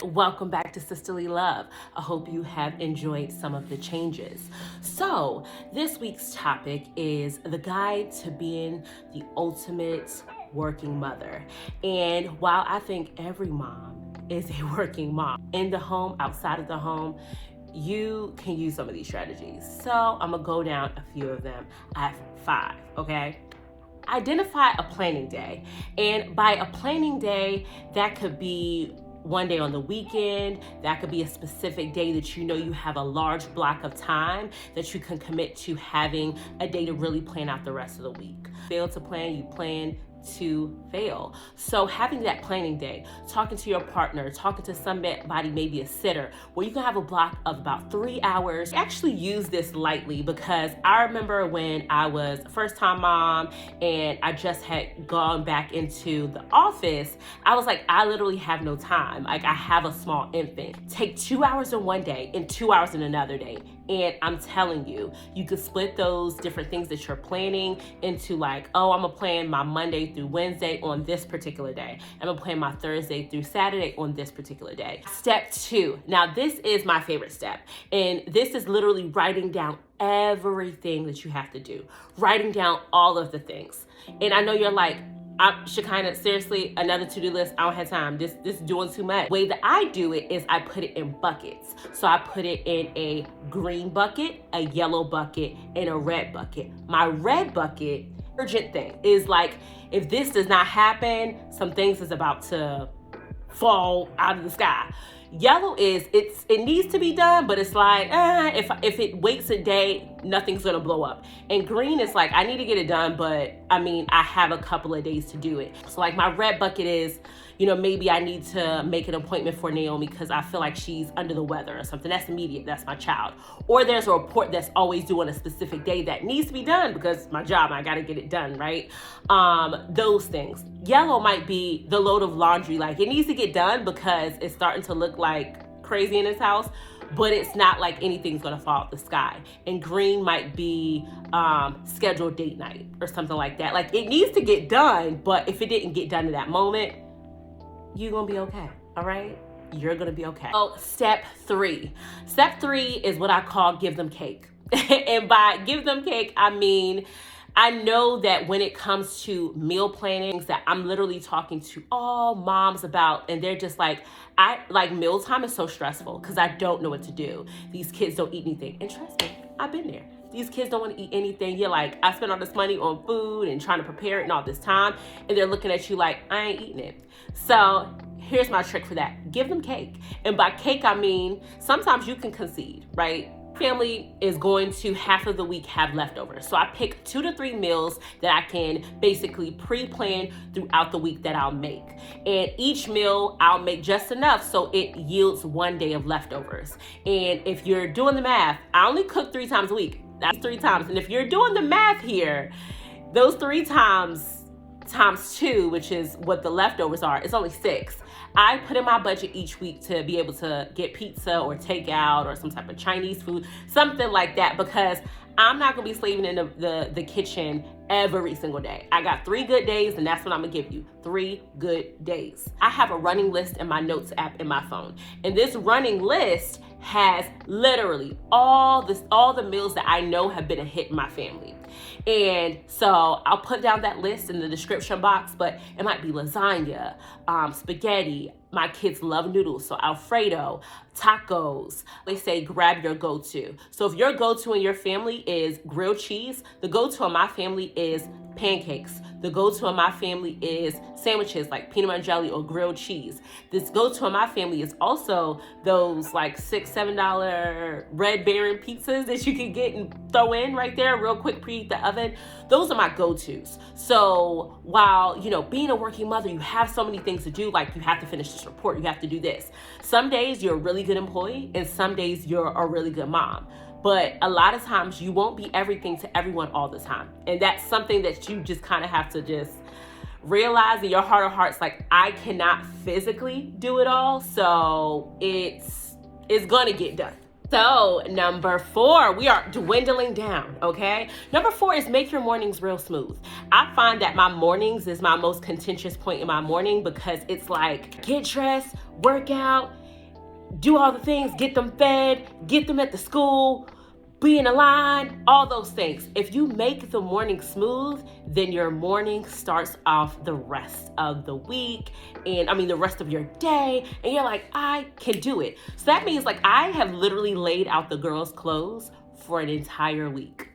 Welcome back to Sisterly Love. I hope you have enjoyed some of the changes. So, this week's topic is the guide to being the ultimate working mother. And while I think every mom is a working mom, in the home, outside of the home, you can use some of these strategies. So, I'm gonna go down a few of them. I have 5, okay? Identify a planning day. And by a planning day, that could be one day on the weekend. That could be a specific day that you know you have a large block of time that you can commit to having a day to really plan out the rest of the week. Fail to plan, you plan to fail. So having that planning day, talking to your partner, talking to somebody, maybe a sitter, where you can have a block of about 3 hours. I actually use this lightly because I remember when I was a first-time mom and I just had gone back into the office, I was like, I literally have no time. Like, I have a small infant. Take 2 hours in one day and 2 hours in another day. And I'm telling you, you could split those different things that you're planning into like, oh, I'm gonna plan my Monday through Wednesday on this particular day. I'm gonna plan my Thursday through Saturday on this particular day. Step 2. Now, this is my favorite step. And this is literally writing down everything that you have to do. Writing down all of the things. And I know you're like, Shekinah, seriously, another to-do list. I don't have time. This is doing too much. The way that I do it is I put it in buckets. So I put it in a green bucket, a yellow bucket, and a red bucket. My red bucket, urgent thing, is like, if this does not happen, some things is about to fall out of the sky. Yellow is it needs to be done, but it's like, if it waits a day, nothing's gonna blow up. And green is like, I need to get it done, but I have a couple of days to do it. So like my red bucket is, maybe I need to make an appointment for Naomi because I feel like she's under the weather or something. That's immediate, that's my child. Or there's a report that's always due on a specific day that needs to be done because my job, I gotta get it done, right? Those things. Yellow might be the load of laundry. Like, it needs to get done because it's starting to look like crazy in this house, but it's not like anything's gonna fall out the sky. And green might be scheduled date night or something like that. Like, it needs to get done, but if it didn't get done in that moment, you're gonna be okay, all right? You're gonna be okay. So step 3. Step 3 is what I call give them cake. And by give them cake, I mean, I know that when it comes to meal plannings that I'm literally talking to all moms about, and they're just like, mealtime is so stressful because I don't know what to do. These kids don't eat anything. And trust me, I've been there. These kids don't want to eat anything. You're like, I spent all this money on food and trying to prepare it and all this time, and they're looking at you like, I ain't eating it. So here's my trick for that. Give them cake. And by cake, I mean, sometimes you can concede, right? Family is going to half of the week have leftovers. So I pick 2 to 3 meals that I can basically pre-plan throughout the week that I'll make. And each meal I'll make just enough so it yields 1 day of leftovers. And if you're doing the math, I only cook 3 times a week. That's 3 times. And if you're doing the math here, those 3 times 2, which is what the leftovers are, it's only 6. I put in my budget each week to be able to get pizza or takeout or some type of Chinese food, something like that, because I'm not gonna be slaving in the kitchen every single day. I got 3 good days, and that's what I'm gonna give you. 3 good days. I have a running list in my notes app in my phone. And this running list has literally all the meals that I know have been a hit in my family. And so I'll put down that list in the description box, but it might be lasagna, spaghetti. My kids love noodles, so Alfredo, tacos. They say grab your go-to. So if your go-to in your family is grilled cheese, the go-to in my family is pancakes. The go-to in my family is sandwiches like peanut butter and jelly or grilled cheese. This go-to in my family is also those like $6, $7 Red Baron pizzas that you can get and throw in right there real quick, preheat the oven. Those are my go-tos. So while, being a working mother, you have so many things to do, like you have to finish this report, you have to do this. Some days you're a really good employee and some days you're a really good mom. But a lot of times you won't be everything to everyone all the time. And that's something that you just kind of have to just realize in your heart of hearts, like, I cannot physically do it all. So it's gonna get done. So number 4, we are dwindling down, okay? Number 4 is make your mornings real smooth. I find that my mornings is my most contentious point in my morning because it's like, get dressed, work out, do all the things, get them fed, get them at the school, be in a line, all those things. If you make the morning smooth, then your morning starts off the rest of the week, and the rest of your day, and you're like, I can do it. So that means like I have literally laid out the girls' clothes for an entire week.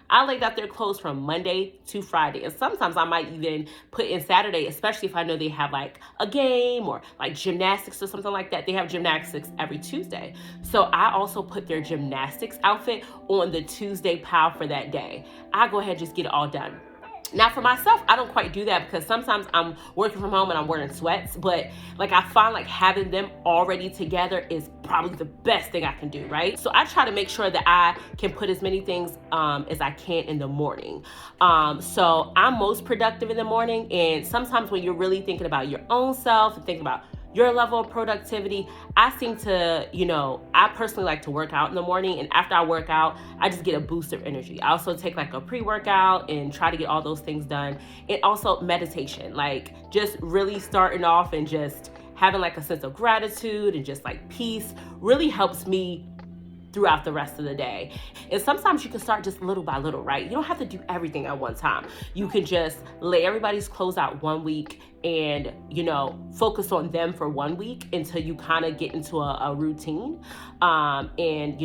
I laid out their clothes from Monday to Friday. And sometimes I might even put in Saturday, especially if I know they have like a game or like gymnastics or something like that. They have gymnastics every Tuesday. So I also put their gymnastics outfit on the Tuesday pile for that day. I go ahead and just get it all done. Now for myself, I don't quite do that because sometimes I'm working from home and I'm wearing sweats, but like I find like having them already together is probably the best thing I can do, right? So I try to make sure that I can put as many things as I can in the morning. So I'm most productive in the morning, and sometimes when you're really thinking about your own self and thinking about your level of productivity, I seem to, I personally like to work out in the morning, and after I work out, I just get a boost of energy. I also take like a pre-workout and try to get all those things done. And also meditation, like just really starting off and just having like a sense of gratitude and just like peace really helps me throughout the rest of the day. And sometimes you can start just little by little, right? You don't have to do everything at one time. You can just lay everybody's clothes out one week and, focus on them for 1 week until you kind of get into a routine and,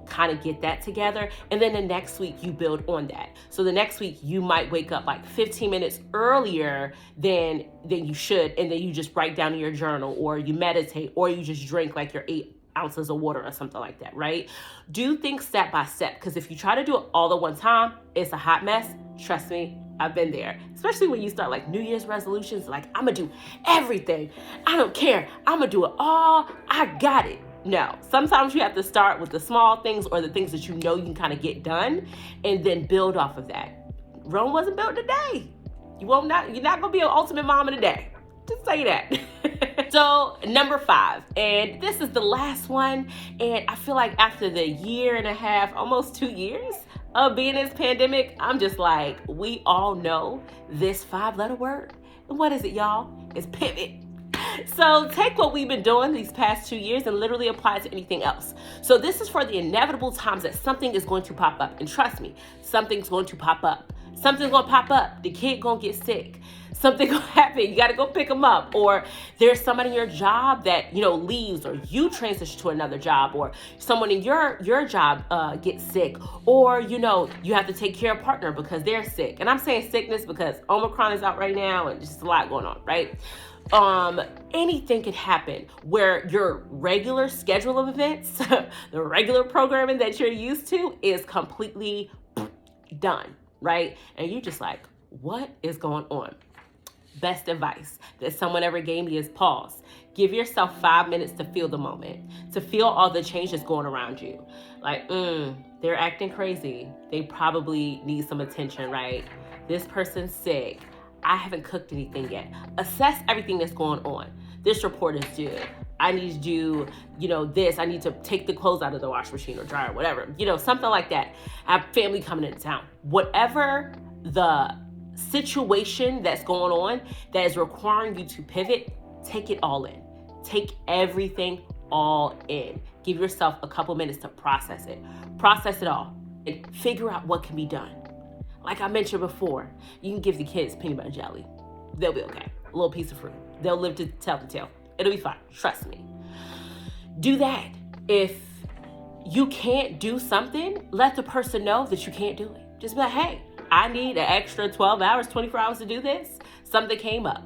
kind of get that together. And then the next week you build on that. So the next week you might wake up like 15 minutes earlier than you should. And then you just write down in your journal, or you meditate, or you just drink like your 8 ounces of water or something like that, right? Do things step by step, because if you try to do it all at one time, it's a hot mess. Trust me, I've been there. Especially when you start like New Year's resolutions, like I'm gonna do everything. I don't care. I'm gonna do it all. I got it. No, sometimes you have to start with the small things or the things that you can kind of get done, and then build off of that. Rome wasn't built today. You're not gonna be an ultimate mom in a day. Just say that. So number 5, and this is the last one, and I feel like after the 1.5 years, almost 2 years of being in this pandemic, I'm just like, we all know this 5-letter word. And what is it, y'all? It's pivot. So take what we've been doing these past 2 years and literally apply it to anything else. So this is for the inevitable times that something is going to pop up. And trust me, something's going to pop up. Something's going to pop up. The kid going to get sick. Something going to happen. You got to go pick them up. Or there's somebody in your job that, leaves, or you transition to another job, or someone in your job gets sick, or, you have to take care of a partner because they're sick. And I'm saying sickness because Omicron is out right now and just a lot going on, right? Anything could happen where your regular schedule of events, the regular programming that you're used to, is completely done, right? And you're just like, what is going on? Best advice that someone ever gave me is pause. Give yourself 5 minutes to feel the moment, to feel all the changes going around you. Like, they're acting crazy. They probably need some attention, right? This person's sick. I haven't cooked anything yet. Assess everything that's going on. This report is due. I need to do, this. I need to take the clothes out of the washing machine or dryer, whatever. Something like that. I have family coming into town. Whatever the situation that's going on that is requiring you to pivot, take it all in. Take everything all in. Give yourself a couple minutes to process it. Process it all and figure out what can be done. Like I mentioned before, you can give the kids peanut butter jelly. They'll be okay. A little piece of fruit. They'll live to tell the tale. It'll be fine. Trust me. Do that. If you can't do something, let the person know that you can't do it. Just be like, hey, I need an extra 12 hours, 24 hours to do this. Something came up.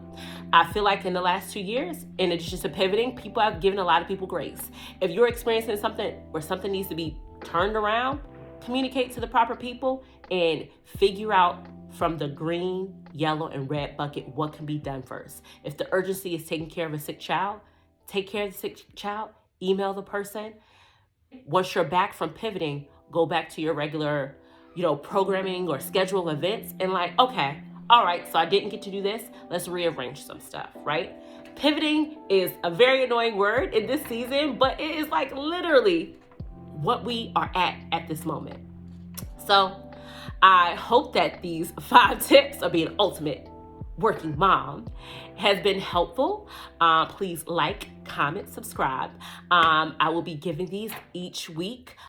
I feel like in the last 2 years, in addition to pivoting, people have given a lot of people grace. If you're experiencing something where something needs to be turned around, communicate to the proper people and figure out from the green, yellow, and red bucket what can be done first. If the urgency is taking care of a sick child, take care of the sick child, email the person. Once you're back from pivoting, go back to your regular, programming or schedule events and like, okay, all right, so I didn't get to do this. Let's rearrange some stuff, right? Pivoting is a very annoying word in this season, but it is like literally what we are at this moment. So I hope that these 5 tips are being ultimate working mom has been helpful, please like, comment, subscribe. I will be giving these each week